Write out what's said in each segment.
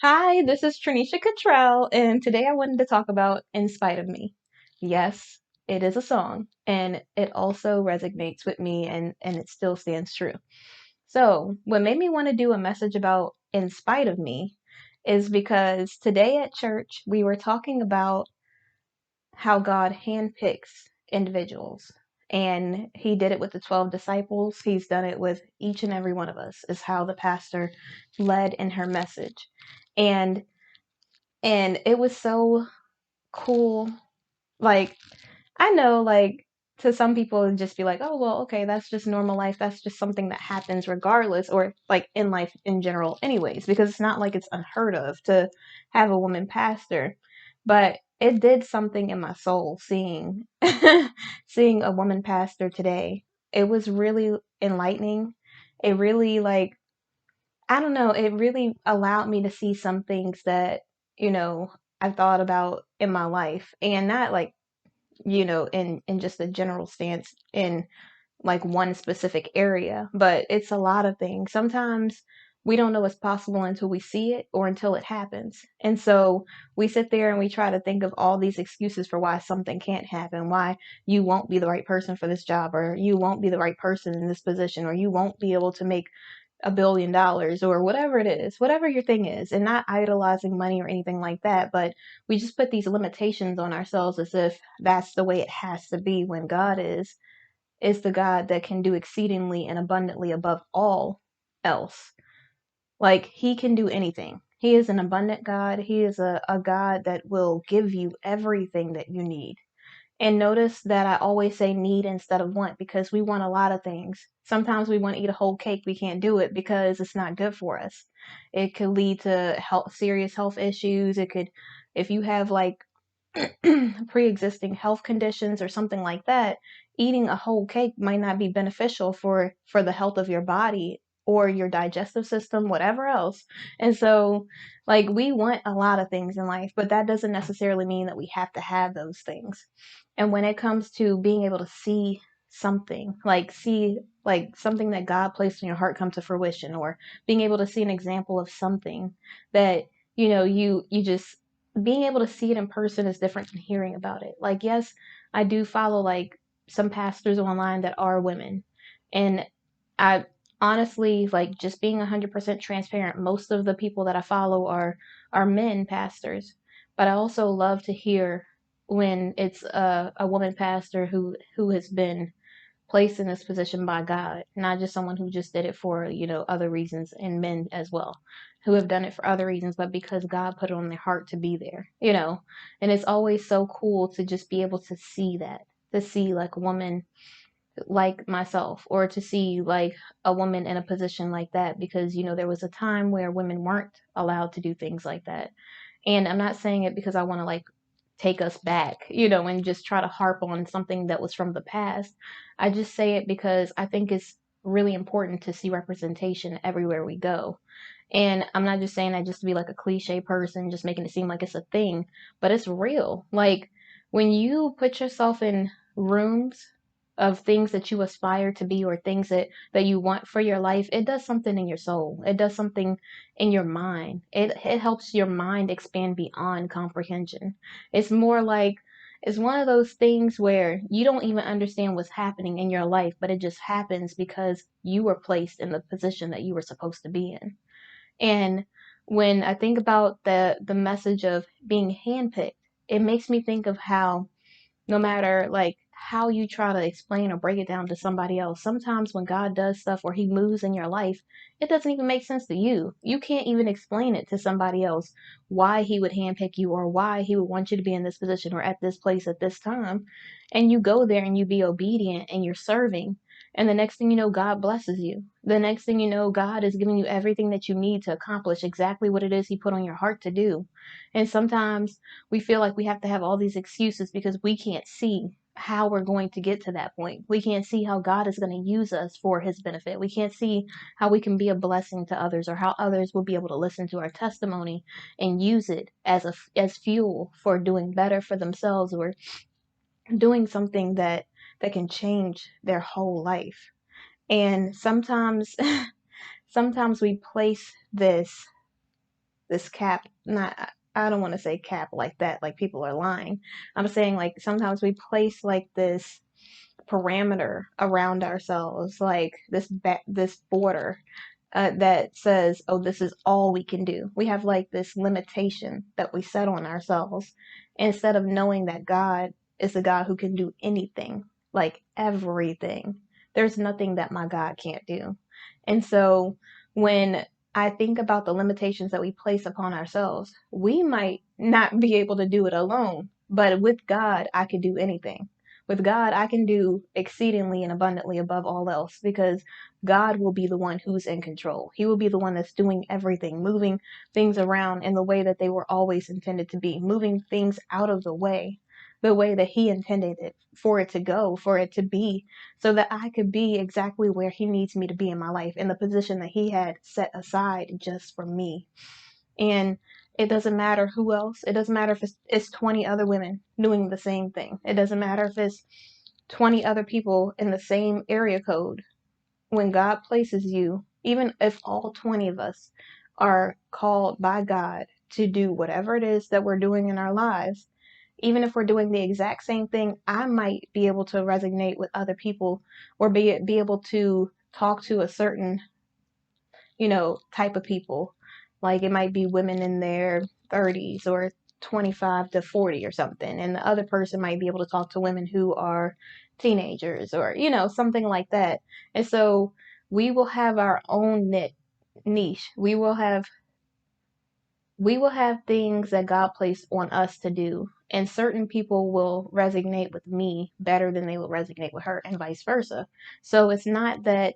Hi, this is Trinisha Cottrell, and today I wanted to talk about In Spite of Me. Yes, it is a song, and it also resonates with me, and it still stands true. So, what made me want to do a message about In Spite of Me is because today at church we were talking about how God handpicks individuals. And he did it with the 12 disciples. He's done it with each and every one of us, is how the pastor led in her message. And it was so cool. Like, I know, like, to some people, it'd just be like, oh, well, okay, that's just normal life. That's just something that happens regardless, or like in life in general, anyways, because it's not like it's unheard of to have a woman pastor. But it did something in my soul seeing seeing a woman pastor today. It was really enlightening. It really, like, I don't know, it really allowed me to see some things that, I thought about in my life, and not like, in just a general stance in like one specific area, but it's a lot of things. Sometimes we don't know what's possible until we see it or until it happens. And so we sit there and we try to think of all these excuses for why something can't happen, why you won't be the right person for this job, or you won't be the right person in this position, or you won't be able to make $1 billion or whatever it is, whatever your thing is, and not idolizing money or anything like that. But we just put these limitations on ourselves as if that's the way it has to be when God is the God that can do exceedingly and abundantly above all else. Like, he can do anything. He is an abundant God. He is a God that will give you everything that you need. And notice that I always say need instead of want, because we want a lot of things. Sometimes we want to eat a whole cake. We can't do it because it's not good for us. It could lead to serious health issues. It could, if you have like pre-existing health conditions or something like that, eating a whole cake might not be beneficial for the health of your body or your digestive system, whatever else. And so, like, we want a lot of things in life, but that doesn't necessarily mean that we have to have those things. And when it comes to being able to see something, like see like something that God placed in your heart come to fruition, or being able to see an example of something that you just being able to see it in person is different than hearing about it. Like, yes, I do follow like some pastors online that are women. And I honestly, like, just being 100% transparent, most of the people that I follow are men pastors. But I also love to hear when it's a woman pastor who has been placed in this position by God, not just someone who just did it for, other reasons, and men as well, who have done it for other reasons, but because God put it on their heart to be there. And it's always so cool to just be able to see that, to see like a woman like myself, or to see like a woman in a position like that, because, there was a time where women weren't allowed to do things like that. And I'm not saying it because I want to like take us back, and just try to harp on something that was from the past. I just say it because I think it's really important to see representation everywhere we go. And I'm not just saying that just to be like a cliche person, just making it seem like it's a thing, but it's real. Like, when you put yourself in rooms of things that you aspire to be, or things that you want for your life, it does something in your soul. It does something in your mind. It helps your mind expand beyond comprehension. It's more like it's one of those things where you don't even understand what's happening in your life, but it just happens because you were placed in the position that you were supposed to be in. And when I think about the message of being handpicked, it makes me think of how, no matter like how you try to explain or break it down to somebody else, sometimes when God does stuff or he moves in your life, it doesn't even make sense to you. You can't even explain it to somebody else why he would handpick you, or why he would want you to be in this position or at this place at this time. And you go there and you be obedient and you're serving. And the next thing you know, God blesses you. The next thing you know, God is giving you everything that you need to accomplish exactly what it is he put on your heart to do. And sometimes we feel like we have to have all these excuses because we can't see how we're going to get to that point. We can't see how God is going to use us for his benefit. We can't see how we can be a blessing to others, or how others will be able to listen to our testimony and use it as fuel for doing better for themselves, or doing something that can change their whole life. And sometimes sometimes we place this cap, not, I don't want to say cap like that, like people are lying. I'm saying like sometimes we place like this parameter around ourselves, like this border that says, oh, this is all we can do. We have like this limitation that we set on ourselves instead of knowing that God is a God who can do anything, like everything. There's nothing that my God can't do. And so when I think about the limitations that we place upon ourselves, we might not be able to do it alone, but with God, I could do anything. With God, I can do exceedingly and abundantly above all else because God will be the one who's in control. He will be the one that's doing everything, moving things around in the way that they were always intended to be, moving things out of the way that He intended it for it to go, for it to be, so that I could be exactly where He needs me to be in my life, in the position that He had set aside just for me. And it doesn't matter who else. It doesn't matter if it's 20 other women doing the same thing. It doesn't matter if it's 20 other people in the same area code. When God places you, even if all 20 of us are called by God to do whatever it is that we're doing in our lives, even if we're doing the exact same thing, I might be able to resonate with other people or be able to talk to a certain, type of people. Like it might be women in their 30s or 25 to 40 or something. And the other person might be able to talk to women who are teenagers or, something like that. And so we will have our own niche. We will have things that God placed on us to do, and certain people will resonate with me better than they will resonate with her, and vice versa. So it's not that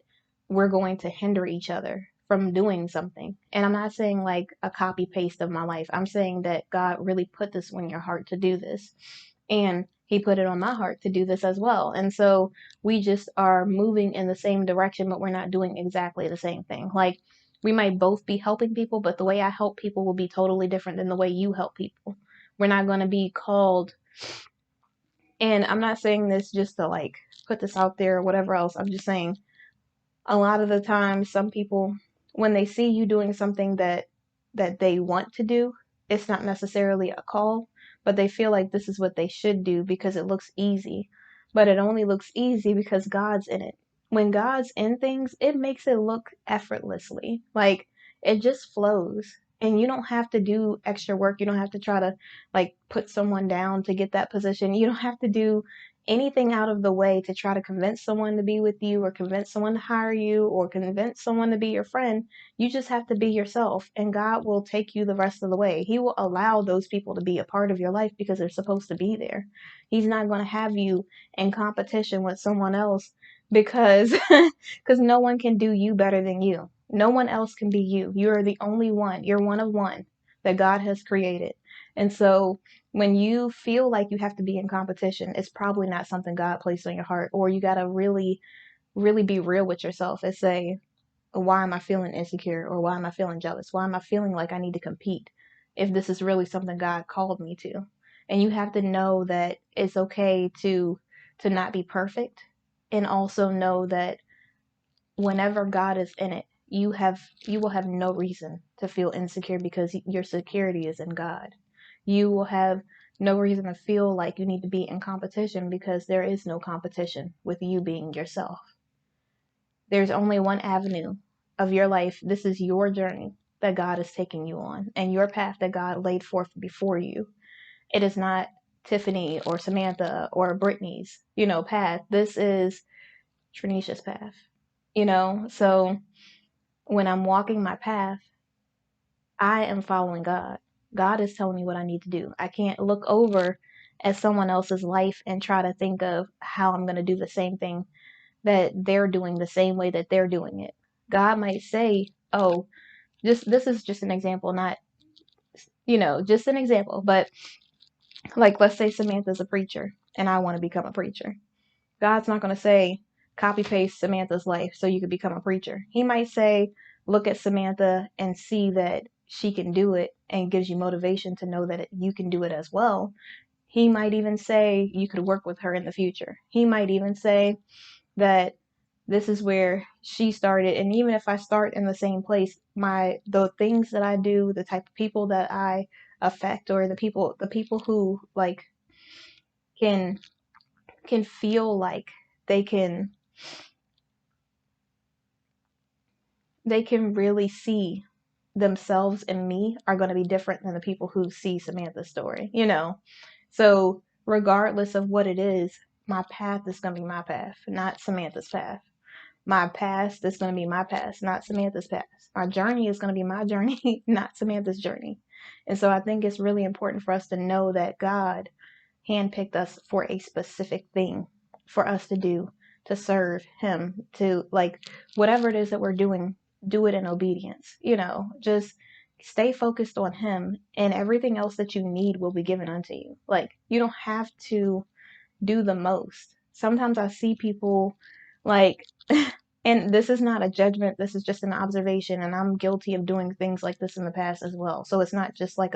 we're going to hinder each other from doing something. And I'm not saying like a copy paste of my life. I'm saying that God really put this on your heart to do this. And He put it on my heart to do this as well. And so we just are moving in the same direction, but we're not doing exactly the same thing. Like, we might both be helping people, but the way I help people will be totally different than the way you help people. We're not going to be called, and I'm not saying this just to like put this out there or whatever else. I'm just saying a lot of the time, some people, when they see you doing something that they want to do, it's not necessarily a call, but they feel like this is what they should do because it looks easy. But it only looks easy because God's in it. When God's in things, it makes it look effortlessly. Like it just flows. And you don't have to do extra work. You don't have to try to like put someone down to get that position. You don't have to do anything out of the way to try to convince someone to be with you or convince someone to hire you or convince someone to be your friend. You just have to be yourself, and God will take you the rest of the way. He will allow those people to be a part of your life because they're supposed to be there. He's not going to have you in competition with someone else because because no one can do you better than you. No one else can be you. You're the only one. You're one of one that God has created. And so when you feel like you have to be in competition, it's probably not something God placed on your heart, or you got to really, really be real with yourself and say, why am I feeling insecure? Or why am I feeling jealous? Why am I feeling like I need to compete if this is really something God called me to? And you have to know that it's okay to not be perfect, and also know that whenever God is in it, you will have no reason to feel insecure because your security is in God. You will have no reason to feel like you need to be in competition because there is no competition with you being yourself. There's only one avenue of your life. This is your journey that God is taking you on, and your path that God laid forth before you. It is not Tiffany or Samantha or Brittany's, path. This is Tranisha's path. So when I'm walking my path, I am following God. God is telling me what I need to do. I can't look over at someone else's life and try to think of how I'm going to do the same thing that they're doing the same way that they're doing it. God might say, "Oh, this is just an example, not, just an example, but like let's say Samantha's a preacher and I want to become a preacher." God's not going to say, copy paste Samantha's life so you could become a preacher. He might say, look at Samantha and see that she can do it, and gives you motivation to know that you can do it as well. He might even say you could work with her in the future. He might even say that this is where she started. And even if I start in the same place, the things that I do, the type of people that I affect, or the people who like can feel like they can really see themselves in me are going to be different than the people who see Samantha's story, So, regardless of what it is, my path is going to be my path, not Samantha's path. My past is going to be my past, not Samantha's past. My journey is going to be my journey, not Samantha's journey. And so I think it's really important for us to know that God handpicked us for a specific thing for us to do, to serve Him, to like whatever it is that we're doing, do it in obedience. Just stay focused on Him, and everything else that you need will be given unto you. Like, you don't have to do the most. Sometimes I see people like, and this is not a judgment, this is just an observation, and I'm guilty of doing things like this in the past as well. So it's not just like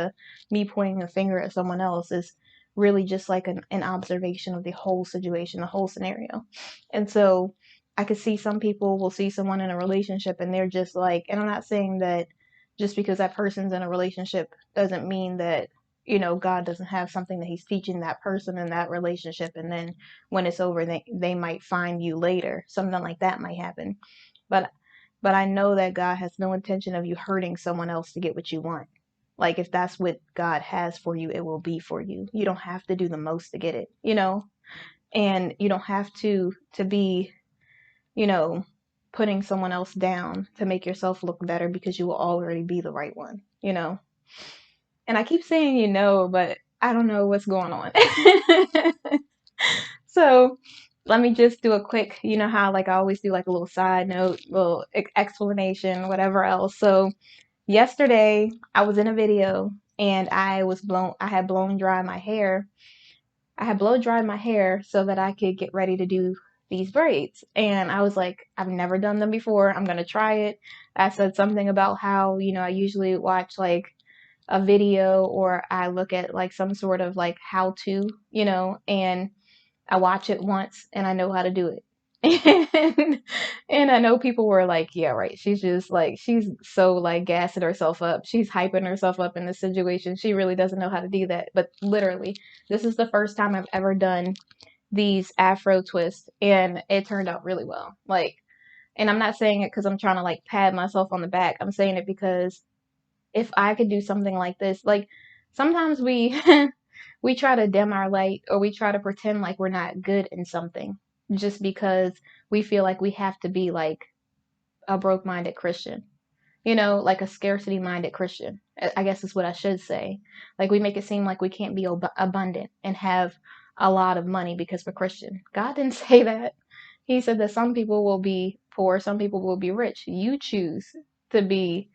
me pointing a finger at someone else. It's really just like an observation of the whole situation, the whole scenario. And so I could see some people will see someone in a relationship and they're just like, and I'm not saying that just because that person's in a relationship doesn't mean that God doesn't have something that He's teaching that person in that relationship, and then when it's over, they might find you later. Something like that might happen. But I know that God has no intention of you hurting someone else to get what you want. Like, if that's what God has for you, it will be for you. You don't have to do the most to get it. And you don't have to be, you know, putting someone else down to make yourself look better, because you will already be the right one. And I keep saying but I don't know what's going on. So let me just do a quick, how like I always do like a little side note, little explanation, whatever else. So yesterday I was in a video and I had blown dry my hair. I had blow dried my hair so that I could get ready to do these braids. And I was like, I've never done them before. I'm going to try it. I said something about how, I usually watch like a video, or I look at like some sort of like how to, and I watch it once and I know how to do it. And I know people were like, yeah, right. She's just like, she's so like gassing herself up. She's hyping herself up in this situation. She really doesn't know how to do that. But literally, this is the first time I've ever done these Afro twists, and it turned out really well. Like, and I'm not saying it because I'm trying to like pat myself on the back. I'm saying it because if I could do something like this, like sometimes we we try to dim our light, or we try to pretend like we're not good in something just because we feel like we have to be like a broke-minded Christian. Like a scarcity-minded Christian. I guess is what I should say. Like, we make it seem like we can't be abundant and have a lot of money because we're Christian. God didn't say that. He said that some people will be poor, some people will be rich. You choose to be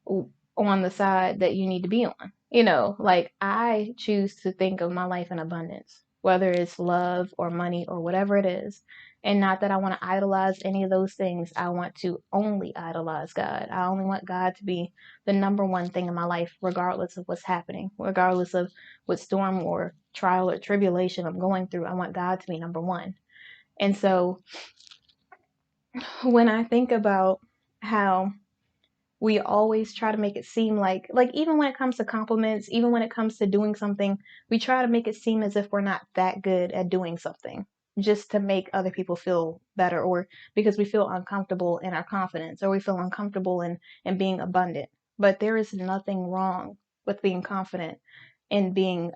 on the side that you need to be on. Like, I choose to think of my life in abundance, whether it's love or money or whatever it is. And not that I want to idolize any of those things. I want to only idolize God. I only want God to be the number one thing in my life, regardless of what's happening, regardless of what storm or trial or tribulation I'm going through. I want God to be number one. And so when I think about how we always try to make it seem like even when it comes to compliments, even when it comes to doing something, we try to make it seem as if we're not that good at doing something just to make other people feel better, or because we feel uncomfortable in our confidence, or we feel uncomfortable in being abundant. But there is nothing wrong with being confident and being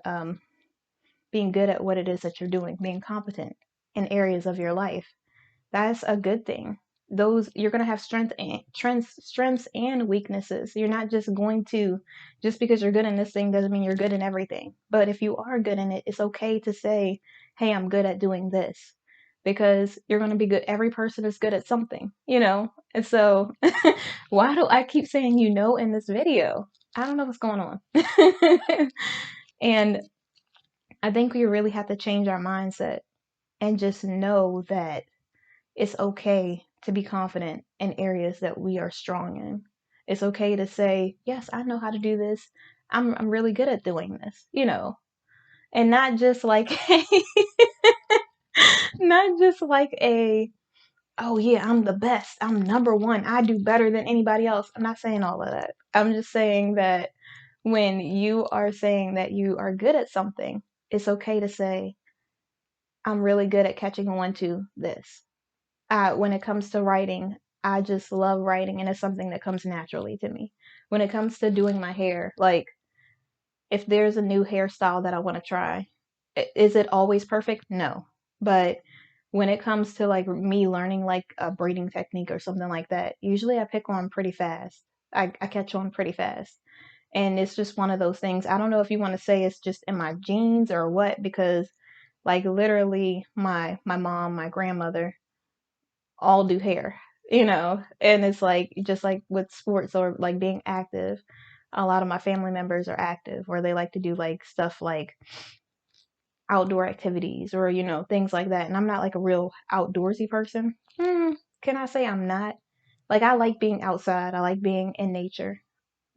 good at what it is that you're doing, being competent in areas of your life. That's a good thing. Those, you're going to have strengths and weaknesses. You're not just going to, just because you're good in this thing doesn't mean you're good in everything. But if you are good in it, it's okay to say, hey, I'm good at doing this, because you're going to be good. Every person is good at something. And so why do I keep saying in this video? I don't know what's going on. And I think we really have to change our mindset and just know that it's okay to be confident in areas that we are strong in. It's okay to say, yes, I know how to do this. I'm really good at doing this. And not just like not just like a oh yeah, I'm the best. I'm number one. I do better than anybody else. I'm not saying all of that. I'm just saying that when you are saying that you are good at something, it's okay to say, I'm really good at catching on to this. When it comes to writing, I just love writing and it's something that comes naturally to me. When it comes to doing my hair, like if there's a new hairstyle that I want to try, is it always perfect? No. But when it comes to like me learning like a braiding technique or something like that, usually I pick on pretty fast. I catch on pretty fast. And it's just one of those things. I don't know if you want to say it's just in my genes or what, because like literally my mom, my grandmother, all do hair, and it's like just like with sports or like being active. A lot of my family members are active where they like to do like stuff like outdoor activities or things like that. And I'm not like a real outdoorsy person. Can I say I'm not? Like I like being outside. I like being in nature.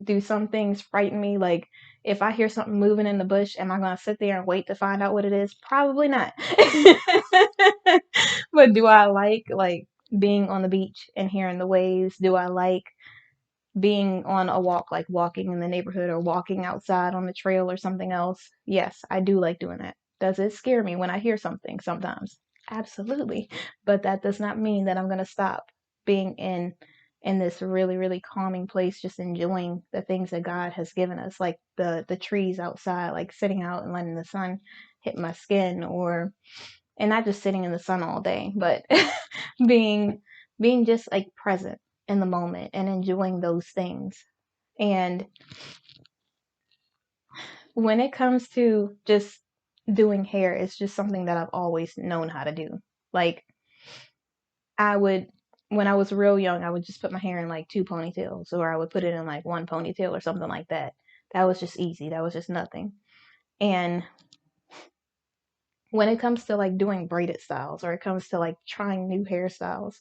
Do some things frighten me? Like if I hear something moving in the bush, am I gonna sit there and wait to find out what it is? Probably not. But do I like being on the beach and hearing the waves? Do I like being on a walk, like walking in the neighborhood or walking outside on the trail or something else? Yes, I do like doing that. Does it scare me when I hear something sometimes? Absolutely. But that does not mean that I'm going to stop being in this really, really calming place, just enjoying the things that God has given us, like the trees outside, like sitting out and letting the sun hit my skin, or and not just sitting in the sun all day, but being being just like present in the moment and enjoying those things. And when it comes to just doing hair, it's just something that I've always known how to do. Like I would, when I was real young, I would just put my hair in like two ponytails, or I would put it in like one ponytail or something like that. That was just easy. That was just nothing. And when it comes to like doing braided styles, or it comes to like trying new hairstyles,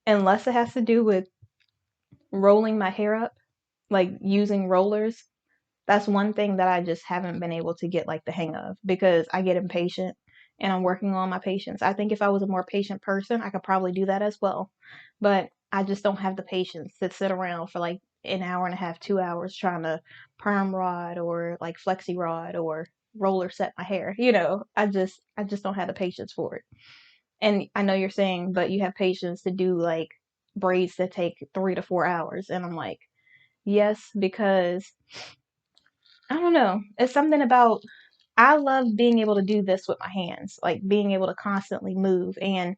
unless it has to do with rolling my hair up, like using rollers, that's one thing that I just haven't been able to get like the hang of, because I get impatient and I'm working on my patience. I think if I was a more patient person, I could probably do that as well. But I just don't have the patience to sit around for like an hour and a half, 2 hours trying to perm rod or like flexi rod or roller set my hair. I just don't have the patience for it. And I know you're saying, but you have patience to do like braids that take 3 to 4 hours. And I'm like, yes, because I don't know. It's something about, I love being able to do this with my hands, like being able to constantly move. And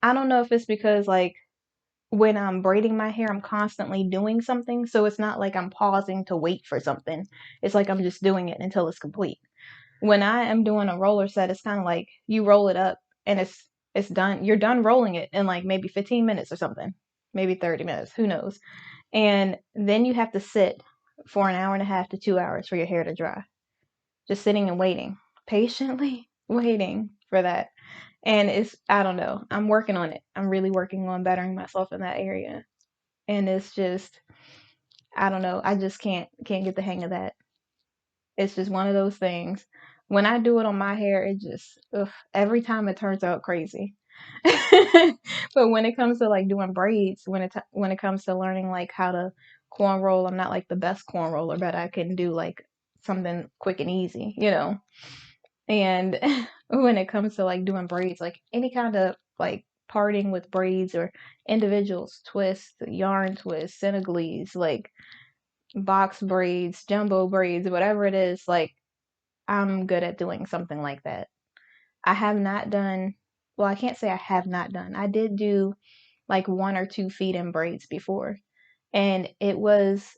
I don't know if it's because like when I'm braiding my hair, I'm constantly doing something. So it's not like I'm pausing to wait for something. It's like I'm just doing it until it's complete. When I am doing a roller set, it's kind of like you roll it up and it's done. You're done rolling it in like maybe 15 minutes or something, maybe 30 minutes, who knows. And then you have to sit for an hour and a half to 2 hours for your hair to dry. Just sitting and waiting, patiently waiting for that. And I don't know, I'm working on it. I'm really working on bettering myself in that area. And it's just, I don't know, I just can't get the hang of that. It's just one of those things. When I do it on my hair, it just, ugh, every time it turns out crazy. But when it comes to like doing braids, when it comes to learning like how to corn roll, I'm not like the best corn roller, but I can do like something quick and easy. And when it comes to like doing braids, like any kind of like parting with braids or individuals, twists, yarn twists, Senegalese, like box braids, jumbo braids, whatever it is, like I'm good at doing something like that. I have not done, well, I can't say I have not done. I did do like 1 or 2 feet in braids before, and it wasn't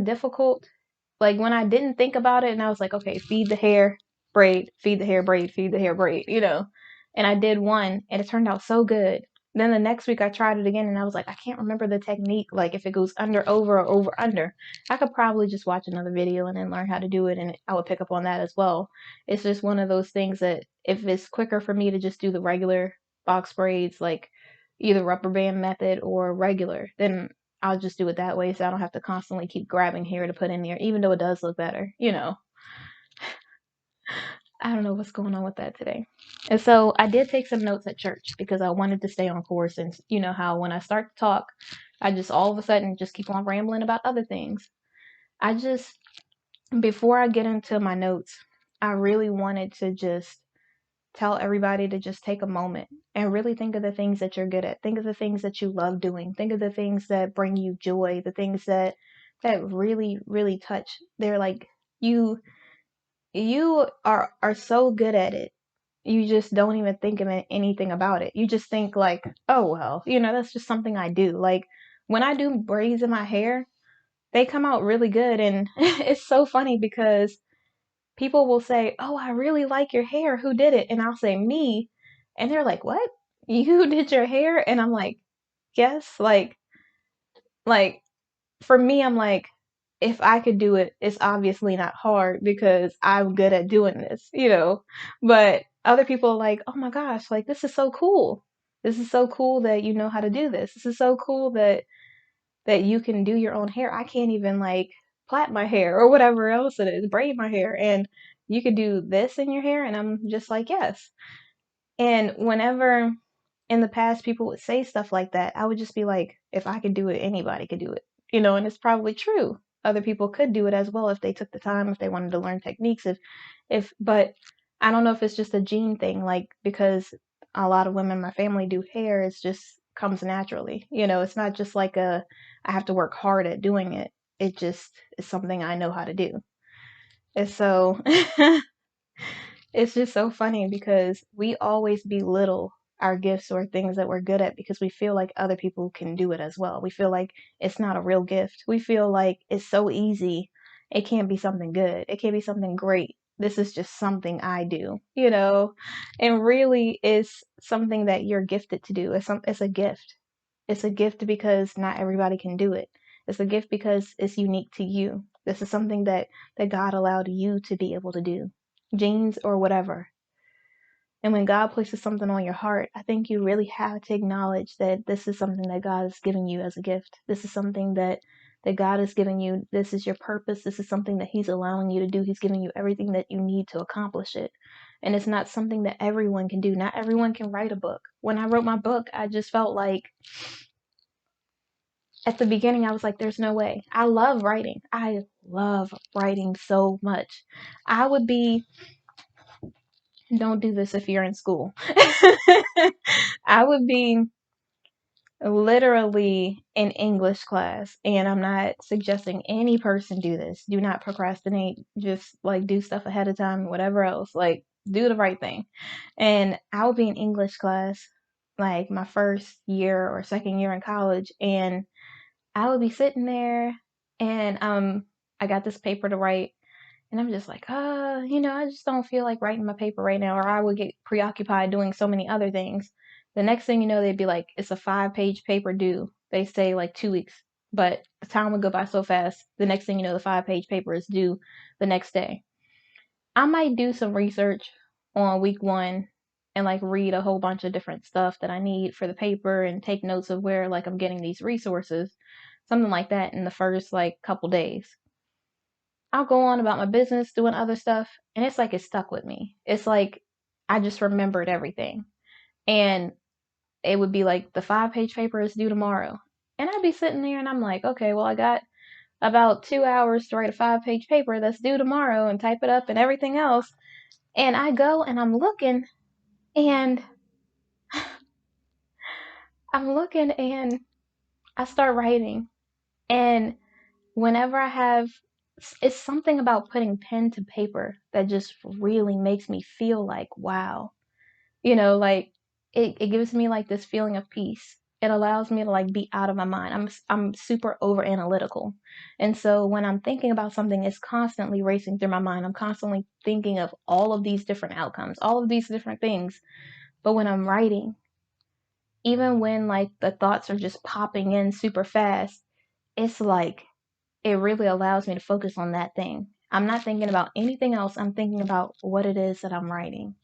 difficult. Like when I didn't think about it and I was like, okay, feed the hair, braid, feed the hair, braid, feed the hair, braid. And I did one and it turned out so good. Then the next week I tried it again and I was like, I can't remember the technique. Like if it goes under, over, or over, under. I could probably just watch another video and then learn how to do it and I would pick up on that as well. It's just one of those things that if it's quicker for me to just do the regular box braids, like either rubber band method or regular, then I'll just do it that way so I don't have to constantly keep grabbing hair to put in there, even though it does look better. I don't know what's going on with that today. And so I did take some notes at church because I wanted to stay on course. And you know how when I start to talk, I just all of a sudden just keep on rambling about other things. I just, before I get into my notes, I really wanted to just tell everybody to just take a moment and really think of the things that you're good at. Think of the things that you love doing. Think of the things that bring you joy, the things that really, really touch. They're like you are so good at it. You just don't even think of anything about it. You just think like, oh well, that's just something I do. Like when I do braids in my hair, they come out really good, and it's so funny because people will say, "Oh, I really like your hair. Who did it?" And I'll say, "Me." And they're like, "What? You did your hair?" And I'm like, "Yes." Like for me, I'm like, if I could do it, it's obviously not hard because I'm good at doing this. But other people are like, "Oh my gosh, like this is so cool. This is so cool that you know how to do this. This is so cool that you can do your own hair. I can't even like plait my hair or whatever else it is, braid my hair, and you could do this in your hair." And I'm just like, yes. And whenever in the past people would say stuff like that, I would just be like, if I could do it, anybody could do it. And it's probably true. Other people could do it as well if they took the time, if they wanted to learn techniques, but I don't know if it's just a gene thing, like because a lot of women in my family do hair, it just comes naturally. It's not just like I have to work hard at doing it. It just is something I know how to do. And so it's just so funny because we always belittle our gifts or things that we're good at because we feel like other people can do it as well. We feel like it's not a real gift. We feel like it's so easy. It can't be something good. It can't be something great. This is just something I do. And really it's something that you're gifted to do. It's a gift. It's a gift because not everybody can do it. It's a gift because it's unique to you. This is something that God allowed you to be able to do. Genes or whatever. And when God places something on your heart, I think you really have to acknowledge that this is something that God is giving you as a gift. This is something that God is giving you. This is your purpose. This is something that He's allowing you to do. He's giving you everything that you need to accomplish it. And it's not something that everyone can do. Not everyone can write a book. When I wrote my book, I just felt like at the beginning, I was like, there's no way. I love writing. I love writing so much. I would be, don't do this if you're in school. I would be literally in English class, and I'm not suggesting any person do this. Do not procrastinate. Just like do stuff ahead of time, whatever else. Like do the right thing. And I would be in English class, like my first year or second year in college, and I would be sitting there, and I got this paper to write, and I'm just like, I just don't feel like writing my paper right now, or I would get preoccupied doing so many other things. The next thing you know, they'd be like, it's a 5-page paper due. They say like 2 weeks, but the time would go by so fast. The next thing you know, the 5-page paper is due the next day. I might do some research on week one and like read a whole bunch of different stuff that I need for the paper and take notes of where like I'm getting these resources, something like that in the first like couple days. I'll go on about my business, doing other stuff, and it's like it stuck with me. It's like I just remembered everything. And it would be like the 5-page paper is due tomorrow. And I'd be sitting there and I'm like, okay, well, I got about 2 hours to write a 5-page paper that's due tomorrow and type it up and everything else. And I go and and I'm looking and I start writing. And whenever it's something about putting pen to paper that just really makes me feel like, wow, like it gives me like this feeling of peace. It allows me to like be out of my mind. I'm super over analytical. And so when I'm thinking about something, it's constantly racing through my mind. I'm constantly thinking of all of these different outcomes, all of these different things. But when I'm writing, even when like the thoughts are just popping in super fast, it's like it really allows me to focus on that thing. I'm not thinking about anything else. I'm thinking about what it is that I'm writing.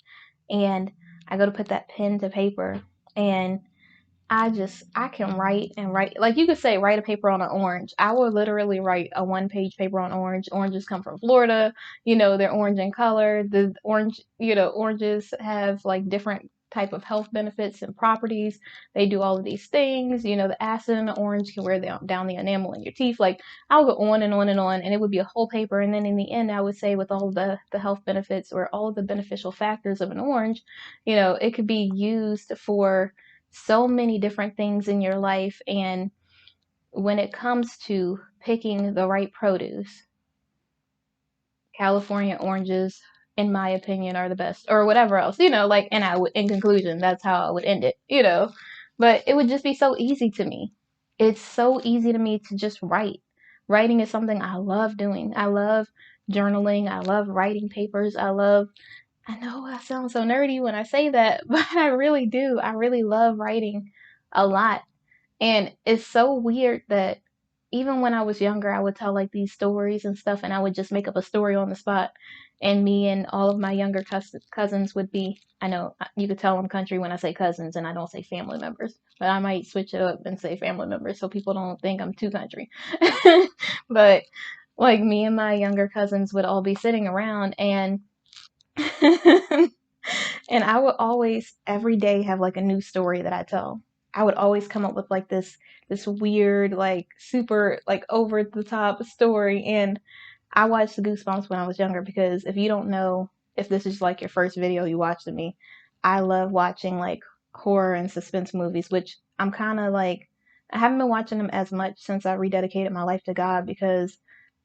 And I go to put that pen to paper and I can write and write. Like you could say, write a paper on an orange. I will literally write a 1 page paper on orange. Oranges come from Florida. They're orange in color. The orange, oranges have like different type of health benefits and properties. They do all of these things. The acid in the orange can wear down the enamel in your teeth. Like I'll go on and on and on, and it would be a whole paper. And then in the end, I would say with all the health benefits or all of the beneficial factors of an orange, it could be used for so many different things in your life. And when it comes to picking the right produce, California oranges, in my opinion, are the best, or whatever else, like, and I would, in conclusion, that's how I would end it. But it would just be so easy to me. It's so easy to me to just write. Writing is something I love doing. I love journaling. I love writing papers. I know I sound so nerdy when I say that, but I really do. I really love writing a lot. And it's so weird that even when I was younger, I would tell like these stories and stuff, and I would just make up a story on the spot. And me and all of my younger cousins would be, I know you could tell I'm country when I say cousins and I don't say family members, but I might switch it up and say family members so people don't think I'm too country. But like me and my younger cousins would all be sitting around and and I would always every day have like a new story that I tell. I would always come up with like this weird, like super like over the top story. And I watched the Goosebumps when I was younger because if you don't know, if this is like your first video you watched of me, I love watching like horror and suspense movies, which I'm kind of like I haven't been watching them as much since I rededicated my life to God because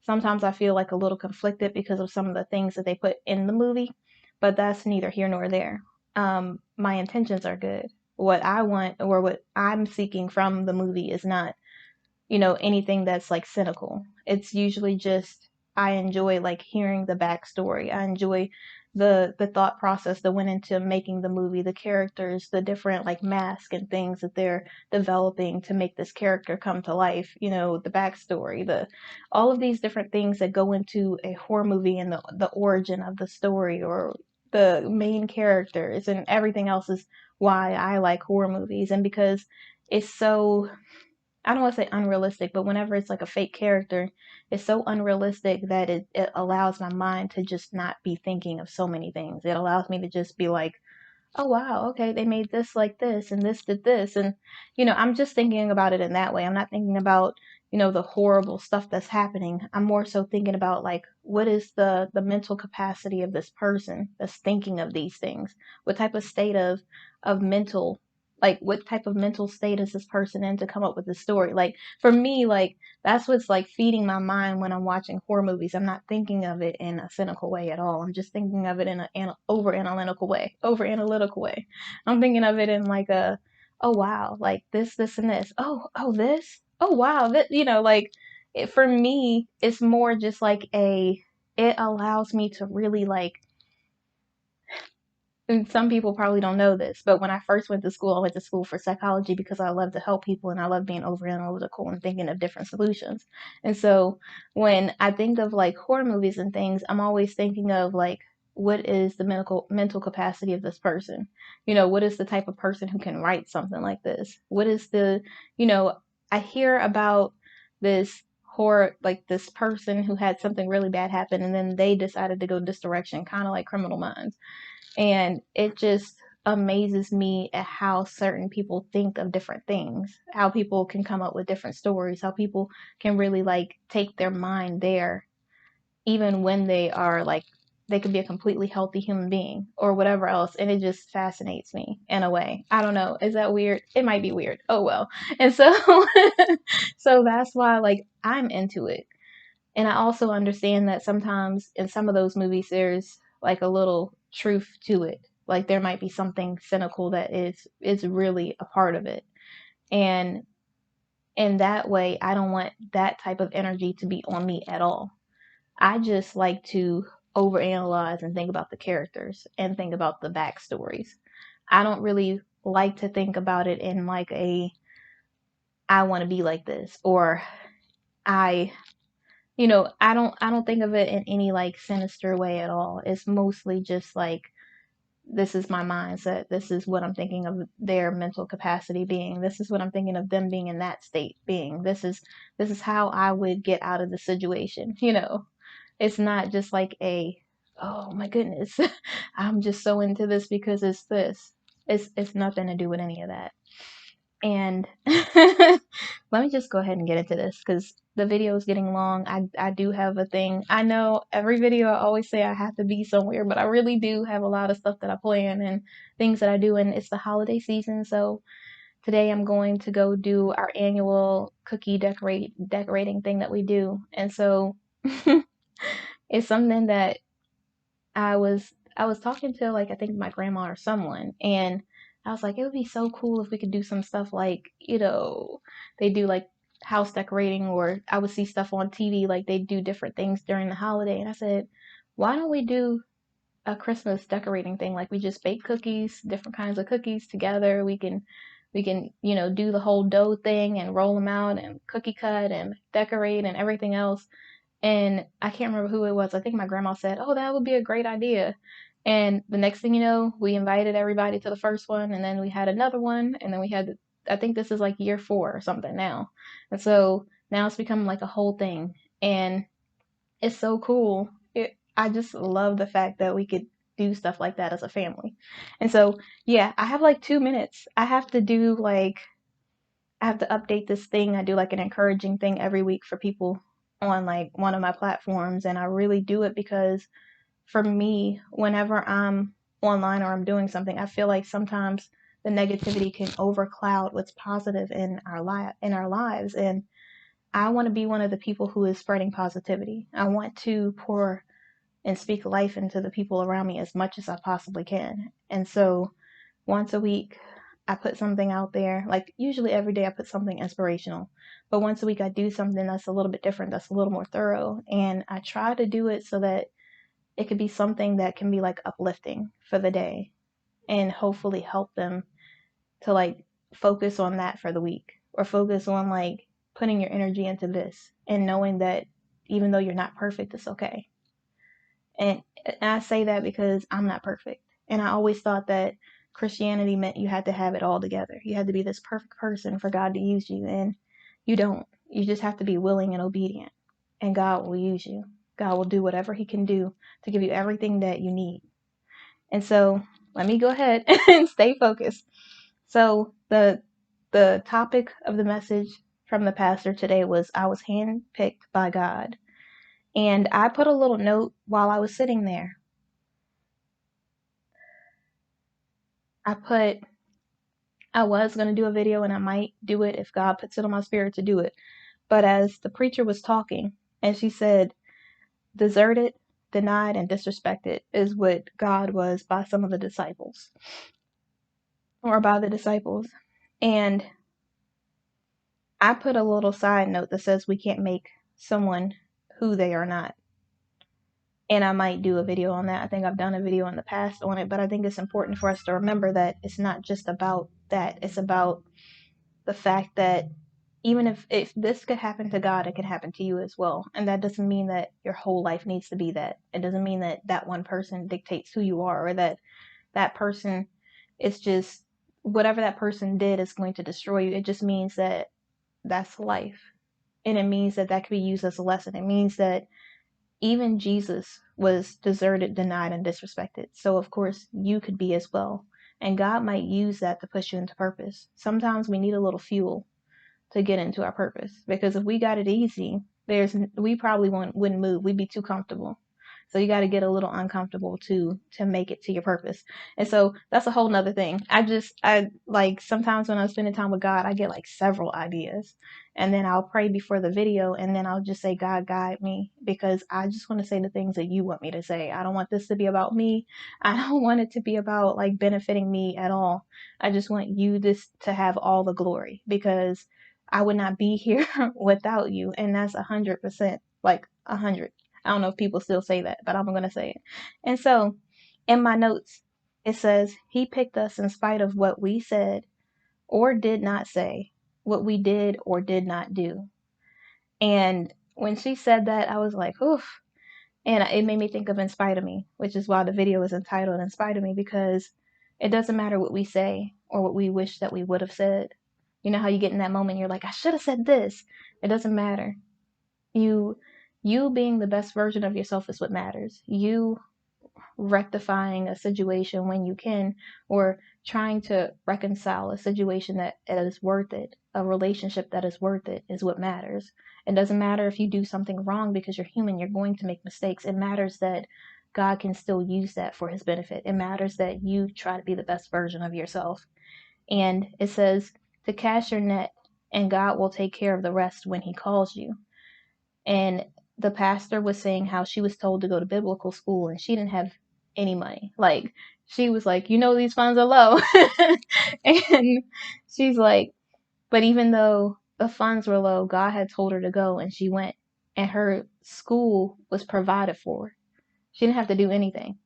sometimes I feel like a little conflicted because of some of the things that they put in the movie, but that's neither here nor there. My intentions are good. What I want or what I'm seeking from the movie is not anything that's like cynical. It's usually just I enjoy like hearing the backstory. I enjoy the thought process that went into making the movie, the characters, the different like masks and things that they're developing to make this character come to life, the backstory, the all of these different things that go into a horror movie and the origin of the story or the main characters and everything else is why I like horror movies and because it's so I don't want to say unrealistic, but whenever it's like a fake character, it's so unrealistic that it allows my mind to just not be thinking of so many things. It allows me to just be like, oh wow, okay, they made this like this and this did this. And, I'm just thinking about it in that way. I'm not thinking about, the horrible stuff that's happening. I'm more so thinking about like what is the mental capacity of this person that's thinking of these things? What type of state of mental like what type of mental state is this person in to come up with this story? Like for me, like that's what's like feeding my mind when I'm watching horror movies. I'm not thinking of it in a cynical way at all. I'm just thinking of it in an over analytical way. Over analytical way. I'm thinking of it in like a, oh wow, like this, and this. Oh this. Oh wow, that like for me, it's more just like it allows me to really like and some people probably don't know this, but when I first went to school, I went to school for psychology because I love to help people and I love being over analytical and thinking of different solutions. And so when I think of like horror movies and things, I'm always thinking of like, what is the mental capacity of this person? What is the type of person who can write something like this? What is you know, I hear about this horror, like this person who had something really bad happen and then they decided to go this direction, kind of like Criminal Minds and it just amazes me at how certain people think of different things, how people can come up with different stories, how people can really like take their mind there, even when they are like, they could be a completely healthy human being or whatever else. And it just fascinates me in a way. I don't know. Is that weird? It might be weird. Oh well. And so, so that's why like I'm into it. And I also understand that sometimes in some of those movies, there's like a little truth to it. Like there might be something cynical that is really a part of it. And in that way, I don't want that type of energy to be on me at all. I just like to overanalyze and think about the characters and think about the backstories. I don't really like to think about it in like a I want to be like this or I I don't think of it in any like sinister way at all. It's mostly just like this is my mindset. This is what I'm thinking of their mental capacity being. This is what I'm thinking of them being in that state being. This is how I would get out of the situation. It's not just like oh my goodness, I'm just so into this because it's this. It's nothing to do with any of that. And let me just go ahead and get into this because the video is getting long. I do have a thing. I know every video I always say I have to be somewhere, but I really do have a lot of stuff that I plan and things that I do, and it's the holiday season. So today I'm going to go do our annual cookie decorating thing that we do. And so it's something that I was talking to, like, I think my grandma or someone, and I was like, it would be so cool if we could do some stuff like, they do like house decorating, or I would see stuff on TV like they do different things during the holiday. And I said, why don't we do a Christmas decorating thing? Like, we just bake cookies, different kinds of cookies together. We can, do the whole dough thing and roll them out and cookie cut and decorate and everything else. And I can't remember who it was. I think my grandma said, "Oh, that would be a great idea." And the next thing you know, we invited everybody to the first one, and then we had another one, and then we had, I think this is like year 4 or something now. And so now it's become like a whole thing. And it's so cool. I just love the fact that we could do stuff like that as a family. And so, yeah, I have like 2 minutes. I have to update this thing. I do like an encouraging thing every week for people on like one of my platforms. And I really do it because for me, whenever I'm online or I'm doing something, I feel like sometimes the negativity can overcloud what's positive in our lives. And I want to be one of the people who is spreading positivity. I want to pour and speak life into the people around me as much as I possibly can. And so once a week, I put something out there. Like, usually every day I put something inspirational, but once a week I do something that's a little bit different, that's a little more thorough. And I try to do it so that it could be something that can be like uplifting for the day and hopefully help them to like focus on that for the week, or focus on like putting your energy into this and knowing that even though you're not perfect, it's okay. And I say that because I'm not perfect. And I always thought that Christianity meant you had to have it all together. You had to be this perfect person for God to use you. And you don't. You just have to be willing and obedient. And God will use you. God will do whatever He can do to give you everything that you need. And so let me go ahead and stay focused. So the topic of the message from the pastor today was, I was handpicked by God. And I put a little note while I was sitting there. I was going to do a video, and I might do it if God puts it on my spirit to do it. But as the preacher was talking, and she said, deserted, denied, and disrespected is what God was by some of the disciples, or by the disciples. And I put a little side note that says we can't make someone who they are not. And I might do a video on that. I think I've done a video in the past on it, but I think it's important for us to remember that it's not just about that. It's about the fact that even if this could happen to God, it could happen to you as well. And that doesn't mean that your whole life needs to be that. It doesn't mean that that one person dictates who you are, or that that person is just, whatever that person did is going to destroy you. It just means that that's life. And it means that that could be used as a lesson. It means that even Jesus was deserted, denied, and disrespected. So, of course, you could be as well. And God might use that to push you into purpose. Sometimes we need a little fuel to get into our purpose, because if we got it easy, we probably wouldn't move. We'd be too comfortable. So you got to get a little uncomfortable to make it to your purpose. And so that's a whole nother thing. I like, sometimes when I'm spending time with God, I get like several ideas, and then I'll pray before the video, and then I'll just say, God, guide me, because I just want to say the things that you want me to say. I don't want this to be about me. I don't want it to be about like benefiting me at all. I just want you to have all the glory, because I would not be here without you. And that's 100%, like 100. I don't know if people still say that, but I'm going to say it. And so in my notes, it says, He picked us in spite of what we said or did not say, what we did or did not do. And when she said that, I was like, oof. And it made me think of In Spite of Me, which is why the video is entitled In Spite of Me, because it doesn't matter what we say or what we wish that we would have said. You know how you get in that moment, you're like, I should have said this. It doesn't matter. You you being the best version of yourself is what matters. You rectifying a situation when you can, or trying to reconcile a situation that is worth it, a relationship that is worth it, is what matters. It doesn't matter if you do something wrong, because you're human, you're going to make mistakes. It matters that God can still use that for his benefit. It matters that you try to be the best version of yourself. And it says to cast your net, and God will take care of the rest when he calls you. And the pastor was saying how she was told to go to biblical school and she didn't have any money. Like, she was like, these funds are low. And she's like, but even though the funds were low, God had told her to go, and she went, and her school was provided for. She didn't have to do anything.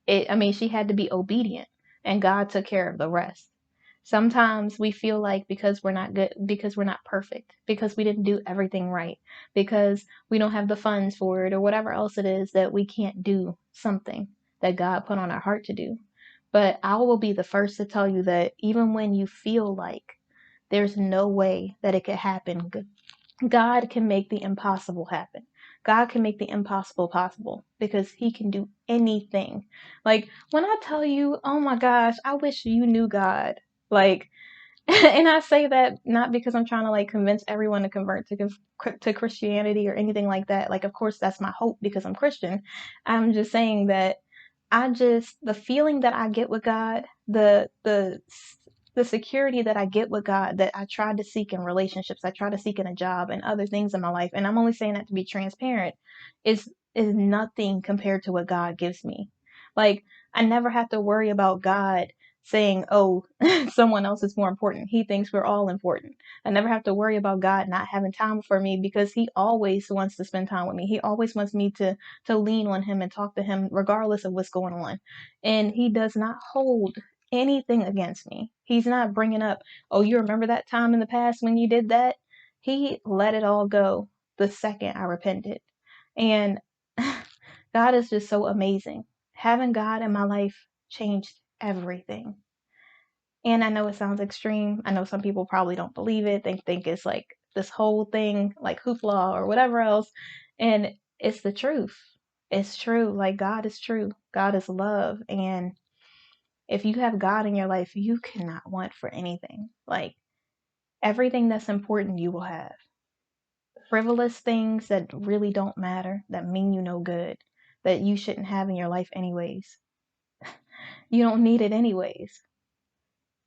She had to be obedient, and God took care of the rest. Sometimes we feel like because we're not good, because we're not perfect, because we didn't do everything right, because we don't have the funds for it, or whatever else it is, that we can't do something that God put on our heart to do. But I will be the first to tell you that even when you feel like there's no way that it could happen, God can make the impossible happen. God can make the impossible possible, because he can do anything. Like, when I tell you, oh my gosh, I wish you knew God. Like, and I say that not because I'm trying to like convince everyone to convert to Christianity or anything like that. Like, of course, that's my hope because I'm Christian. I'm just saying that the feeling that I get with God, the security that I get with God, that I try to seek in relationships, I try to seek in a job and other things in my life, and I'm only saying that to be transparent, is nothing compared to what God gives me. Like, I never have to worry about God saying, oh, someone else is more important. He thinks we're all important. I never have to worry about God not having time for me, because he always wants to spend time with me. He always wants me to lean on him and talk to him regardless of what's going on. And he does not hold anything against me. He's not bringing up, oh, you remember that time in the past when you did that? He let it all go the second I repented. And God is just so amazing. Having God in my life changed everything. And I know it sounds extreme. I know some people probably don't believe it. They think it's like this whole thing, like hoopla or whatever else. And it's the truth. It's true. Like, God is true. God is love. And if you have God in your life, you cannot want for anything. Like, everything that's important, you will have. Frivolous things that really don't matter, that mean you no good, that you shouldn't have in your life anyways. You don't need it anyways.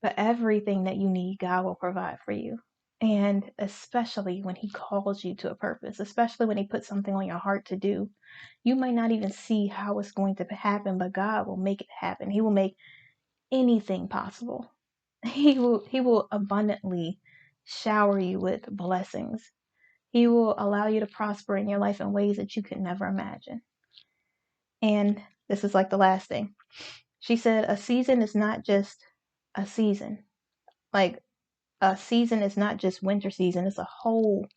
But everything that you need, God will provide for you. And especially when he calls you to a purpose, especially when he puts something on your heart to do, you might not even see how it's going to happen, but God will make it happen. He will make anything possible. He will abundantly shower you with blessings. He will allow you to prosper in your life in ways that you could never imagine. And this is like the last thing. She said, a season is not just a season. Like, a season is not just winter season. It's a whole,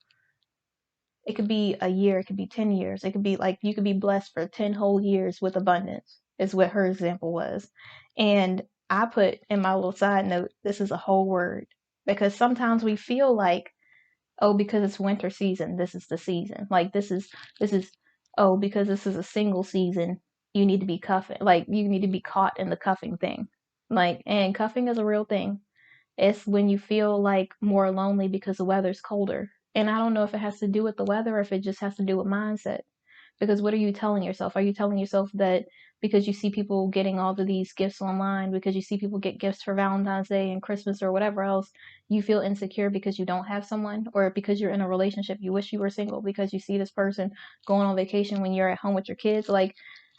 it could be a year. It could be 10 years. It could be like, you could be blessed for 10 whole years with abundance, is what her example was. And I put in my little side note, this is a whole word, because sometimes we feel like, oh, because it's winter season, this is the season. Like, this is, oh, because this is a single season, you need to be cuffing. Like, you need to be caught in the cuffing thing. Like, and cuffing is a real thing. It's when you feel like more lonely because the weather's colder. And I don't know if it has to do with the weather or if it just has to do with mindset. Because what are you telling yourself? Are you telling yourself that because you see people getting all of these gifts online, because you see people get gifts for Valentine's Day and Christmas or whatever else, you feel insecure because you don't have someone? Or because you're in a relationship, you wish you were single because you see this person going on vacation when you're at home with your kids? Like,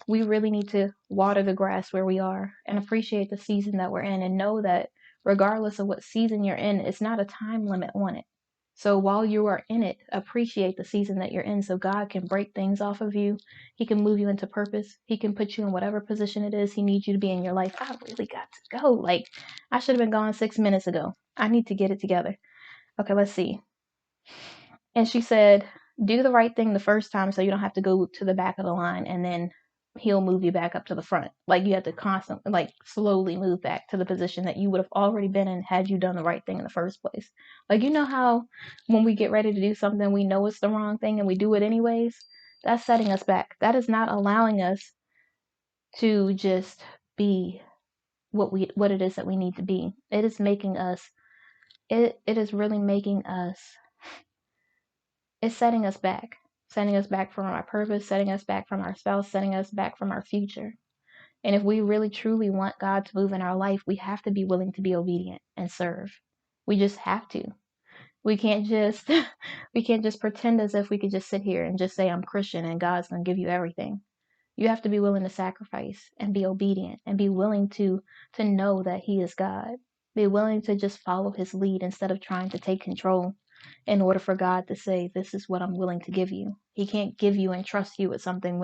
we really need to water the grass where we are and appreciate the season that we're in, and know that regardless of what season you're in, it's not a time limit on it. So while you are in it, appreciate the season that you're in, so God can break things off of you. He can move you into purpose. He can put you in whatever position it is he needs you to be in your life. I really got to go. Like, I should have been gone 6 minutes ago. I need to get it together. Okay, let's see. And she said, Do the right thing the first time so you don't have to go to the back of the line and then he'll move you back up to the front. Like you have to constantly, like slowly move back to the position that you would have already been in had you done the right thing in the first place. Like, you know how when we get ready to do something, we know it's the wrong thing and we do it anyways? That's setting us back. That is not allowing us to just be what it is that we need to be. It is making us, it is really making us, it's setting us back from our purpose, setting us back from our spouse, setting us back from our future. And if we really truly want God to move in our life, we have to be willing to be obedient and serve. We just have to. We can't just we can't just pretend as if we could just sit here and just say I'm Christian and God's going to give you everything. You have to be willing to sacrifice and be obedient and be willing to know that he is God. Be willing to just follow his lead instead of trying to take control in order for God to say, this is what I'm willing to give you. He can't give you and trust you with something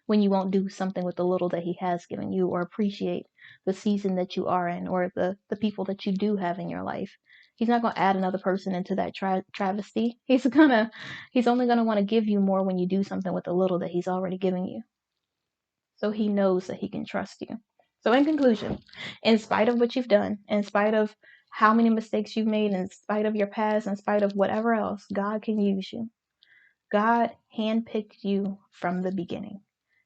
when you won't do something with the little that he has given you or appreciate the season that you are in or the people that you do have in your life. He's not going to add another person into that travesty. He's only going to want to give you more when you do something with the little that he's already given you. So he knows that he can trust you. So in conclusion, in spite of what you've done, in spite of how many mistakes you've made, in spite of your past, in spite of whatever else, God can use you. God handpicked you from the beginning.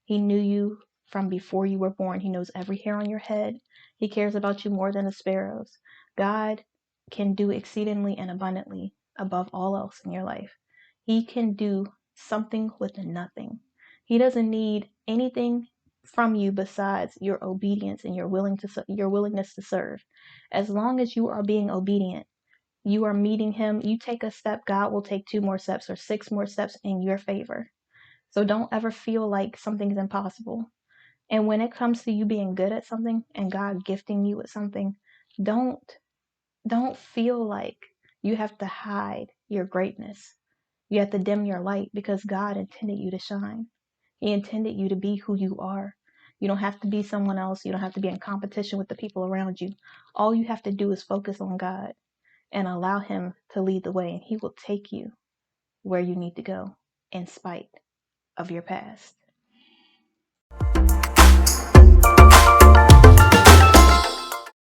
He knew you from before you were born. He knows every hair on your head. He cares about you more than the sparrows. God can do exceedingly and abundantly above all else in your life. He can do something with nothing. He doesn't need anything from you besides your obedience and your willingness to serve. As long as you are being obedient, you are meeting him. You take a step, God will take 2 more steps or 6 more steps in your favor. So don't ever feel like something's impossible. And when it comes to you being good at something and God gifting you with something, don't feel like you have to hide your greatness. You have to dim your light because God intended you to shine. He intended you to be who you are. You don't have to be someone else. You don't have to be in competition with the people around you. All you have to do is focus on God and allow him to lead the way, and he will take you where you need to go in spite of your past.